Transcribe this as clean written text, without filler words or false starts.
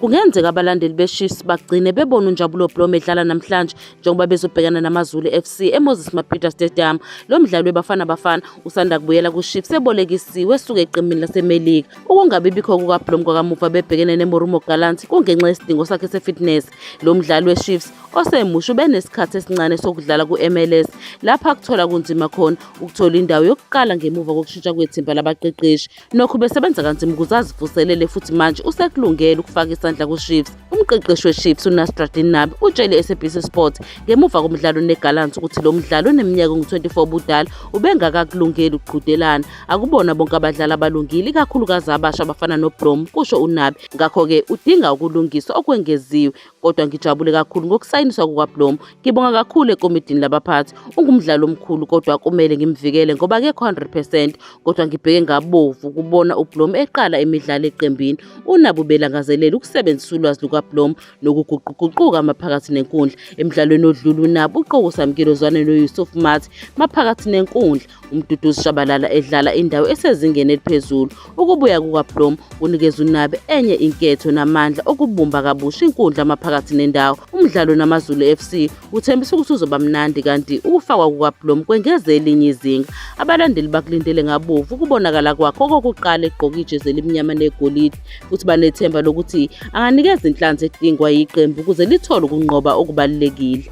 Kungenzeka abalandeli beChiefs bagcine bebona uNjabulo Blom edlala namhlanje njengoba bezobhekana namaZulu FC eMoses Mabhida Stadium. Lo mdlalo weBafana Bafana usanda kubuyela kuChiefs ebolekisiwe esuka eqemini laseMelika. Ukungabi bikho kukaBlom kwakamuva bebhekene neMorumo Gallants kungenxa yesidingo sakhe sefitness. Lo mdlalo weChiefs osemusha ubenesikhathi esincane sokudlala ku-MLS lapha akuthola kunzima khona ukuthola indawo yokuqala ngemuva kokushintsha kwethimba labaqeqeshi. Nokho besebenza kanzima ukuze azivuselele futhi manje usekulungele ukufaka isandla kuChiefs. Umqeqeshi weChiefs uNasruddin Nabi utshele SABC Sport ngemuva komdlalo neGallants ukuthi lo mdlalo oneminyaka engu-24 budala ubengakakulungeli ukuqhudelana. Akubona bonke abadlali abalungile ikakhulukazi abasha abafana noBlom, kusho uNabi. Ngakho-ke udinga ukulungiswa okwengeziwe, kodwa ngijabule kakhulu ngokusayiniswa kukaBlom. Ngibonga kakhulu ekomidini labaphathi. Ungumdlalo omkhulu kodwa kumele ngimvikele ngoba akekho 100%, kodwa ngibheke ngabovu ukubona uBlom eqala imidlalo eqembini. uNabi ubelangazelela ukusebenzisa ulwazi lukaBlom nokuguquguquka maphakathi nenkundla. Emidlalweni odlule uNabi uqoka usamkelozwane noYusuf Mathi maphakathi nenkundla, uMduduzi Shabalala edlala indawo esezingeni eliphezulu. Ukubuya kukaBlom kunikeza uNabi enye inketho namandla okubumba kabusha inkundla maphakathi nendawo. Umdlalo namaZulu FC uthembisa ukuthi uzoba mnandi, kanti ukufakwa kukaBlom kwengeze elinye izinga. Abalandeli bakulindele ngabovu ukubonakala kwakhe okokuqala egqoka ijezi elimnyama negolide, futhi banethemba lokuthi anganikeza inhlanzi edingwa yiqembu ukuze lithole ukunqoba okubalulekile.